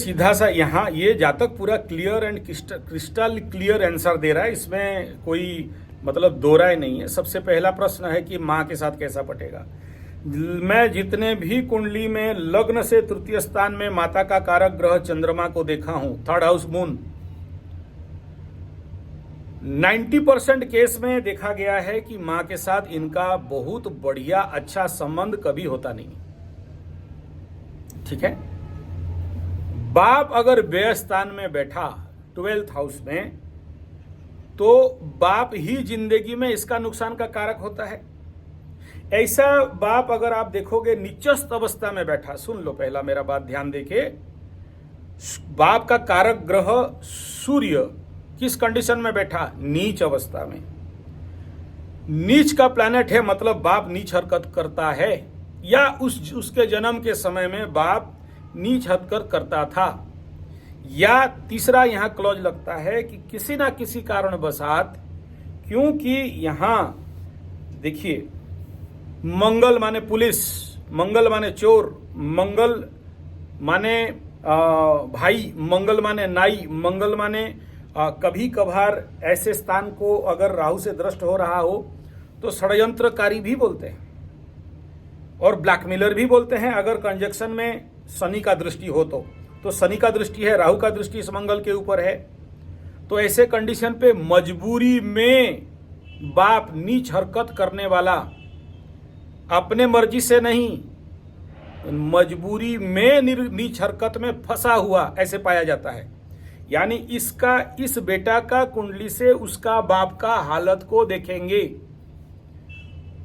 सीधा सा यहाँ ये जातक पूरा clear and crystal clear answer दे रहा है, इसमें कोई मतलब दो राय नहीं है। सबसे पहला प्रश्न है कि माँ के साथ कैसा पटेगा। मैं जितने भी कुंडली में लग्न से तृतीय स्थान में माता का कारक ग्रह चंद्रमा को देखा हूं, थर्ड हाउस मून, 90% केस में देखा गया है कि मां के साथ इनका बहुत बढ़िया अच्छा संबंध कभी होता नहीं। ठीक है, बाप अगर व्यय स्थान में बैठा 12th हाउस में, तो बाप ही जिंदगी में इसका नुकसान का कारक होता है। ऐसा बाप अगर आप देखोगे नीचस्थ अवस्था में बैठा, सुन लो पहला मेरा बात ध्यान देके, बाप का कारक ग्रह सूर्य किस कंडीशन में बैठा? नीच अवस्था में। नीच का प्लैनेट है, मतलब बाप नीच हरकत करता है, या उसके जन्म के समय में बाप नीच हरकत करता था, या तीसरा यहां क्लॉज लगता है कि किसी ना किसी कारणवशात, क्योंकि यहां देखिए मंगल माने पुलिस, मंगल माने चोर, मंगल माने भाई, मंगल माने नाई, मंगल माने कभी कभार ऐसे स्थान को अगर राहु से दृष्ट हो रहा हो तो षड्यंत्रकारी भी बोलते हैं और ब्लैकमेलर भी बोलते हैं। अगर कंजक्शन में शनि का दृष्टि हो तो शनि का दृष्टि है, राहु का दृष्टि इस मंगल के ऊपर है, तो ऐसे कंडीशन पे मजबूरी में बाप नीच हरकत करने वाला, अपने मर्जी से नहीं, मजबूरी में नीच हरकत में फंसा हुआ ऐसे पाया जाता है। यानी इसका, इस बेटा का कुंडली से उसका बाप का हालत को देखेंगे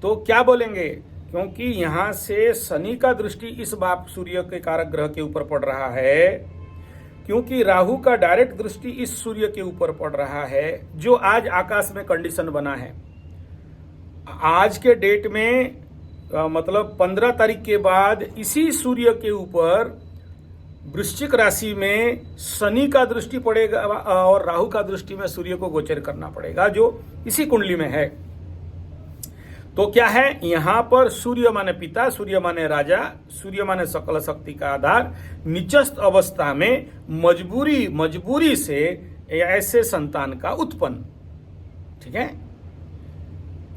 तो क्या बोलेंगे? क्योंकि यहां से शनि का दृष्टि इस बाप सूर्य के कारक ग्रह के ऊपर पड़ रहा है, क्योंकि राहु का डायरेक्ट दृष्टि इस सूर्य के ऊपर पड़ रहा है, जो आज आकाश में कंडीशन बना है। आज के डेट में मतलब 15 तारीख के बाद इसी सूर्य के ऊपर वृश्चिक राशि में शनि का दृष्टि पड़ेगा और राहु का दृष्टि में सूर्य को गोचर करना पड़ेगा, जो इसी कुंडली में है। तो क्या है, यहां पर सूर्य माने पिता, सूर्य माने राजा, सूर्य माने सकल शक्ति का आधार, निचस्थ अवस्था में मजबूरी से ऐसे संतान का उत्पन्न। ठीक है,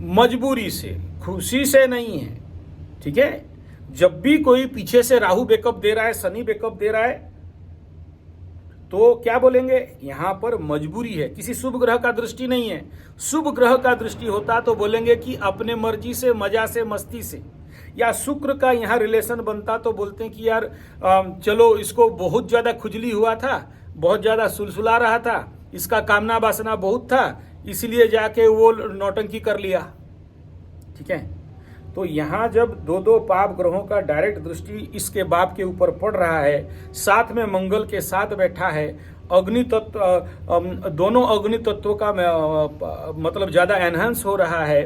मजबूरी से, खुशी से नहीं है। ठीक है, जब भी कोई पीछे से राहु बैकअप दे रहा है, शनि बैकअप दे रहा है, तो क्या बोलेंगे? यहां पर मजबूरी है, किसी शुभ ग्रह का दृष्टि नहीं है। शुभ ग्रह का दृष्टि होता तो बोलेंगे कि अपने मर्जी से, मजा से, मस्ती से, या शुक्र का यहां रिलेशन बनता तो बोलते हैं कि यार चलो, इसको बहुत ज्यादा खुजली हुआ था, बहुत ज्यादा सुलसुला रहा था, इसका कामना वासना बहुत था, इसलिए जाके वो नौटंकी कर लिया। ठीक है, तो यहां जब दो पाप ग्रहों का डायरेक्ट दृष्टि इसके बाप के ऊपर पड़ रहा है, साथ में मंगल के साथ बैठा है, अग्नि तत्व, दोनों अग्नि तत्वों का मतलब ज्यादा एनहांस हो रहा है,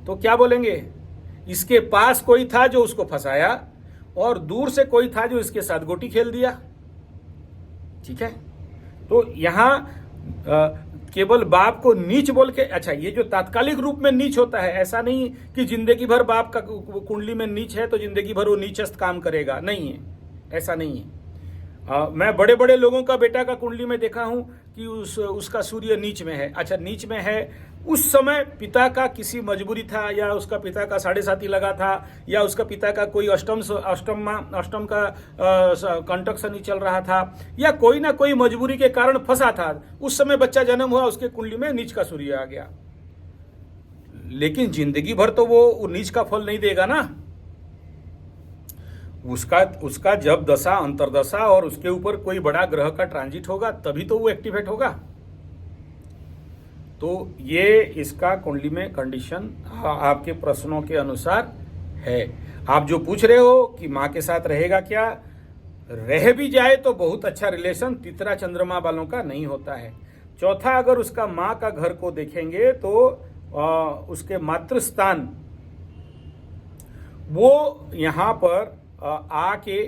तो क्या बोलेंगे? इसके पास कोई था जो उसको फंसाया, और दूर से कोई था जो इसके साथ गोटी खेल दिया। ठीक है, तो यहां केवल बाप को नीच बोल के, अच्छा ये जो तात्कालिक रूप में नीच होता है, ऐसा नहीं कि जिंदगी भर बाप का कुंडली में नीच है तो जिंदगी भर वो नीचस्थ काम करेगा, नहीं है, ऐसा नहीं है। मैं बड़े बड़े लोगों का बेटा का कुंडली में देखा हूं कि उसका सूर्य नीच में है। अच्छा, नीच में है, उस समय पिता का किसी मजबूरी था, या उसका पिता का 7.5 लगा था, या उसका पिता का कोई अष्टम का कंटक शनि चल रहा था, या कोई ना कोई मजबूरी के कारण फंसा था, उस समय बच्चा जन्म हुआ, उसके कुंडली में नीच का सूर्य आ गया। लेकिन जिंदगी भर तो वो नीच का फल नहीं देगा ना, उसका जब दशा, अंतरदशा और उसके ऊपर कोई बड़ा ग्रह का ट्रांजिट होगा तभी तो वो एक्टिवेट होगा। तो ये इसका कुंडली में कंडीशन आपके प्रश्नों के अनुसार है। आप जो पूछ रहे हो कि माँ के साथ रहेगा क्या, रह भी जाए तो बहुत अच्छा रिलेशन तीसरा चंद्रमा वालों का नहीं होता है। चौथा, अगर उसका माँ का घर को देखेंगे तो उसके मातृस्थान, वो यहाँ पर आके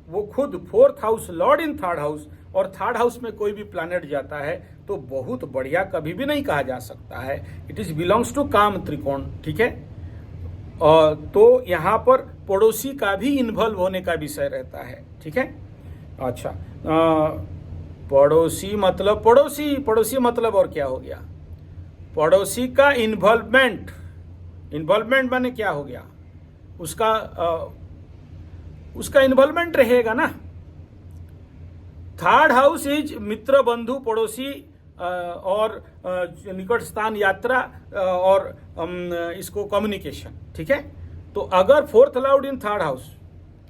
वो खुद 4th हाउस, लॉर्ड इन 3rd हाउस, और 3rd हाउस में कोई भी प्लैनेट जाता है तो बहुत बढ़िया कभी भी नहीं कहा जा सकता है। इट इज बिलोंग्स टू काम त्रिकोण। ठीक है, तो यहाँ पर पड़ोसी का भी इन्वॉल्व होने का विषय रहता है। ठीक है, अच्छा, पड़ोसी मतलब पड़ोसी, पड़ोसी मतलब और क्या हो गया? पड़ोसी का इन्वॉल्वमेंट, इन्वॉल्वमेंट माने क्या हो गया? उसका इन्वॉल्वमेंट रहेगा ना। थर्ड हाउस इज मित्र, बंधु, पड़ोसी और निकट स्थान, यात्रा और इसको कम्युनिकेशन, ठीक है। तो अगर fourth Lord in third house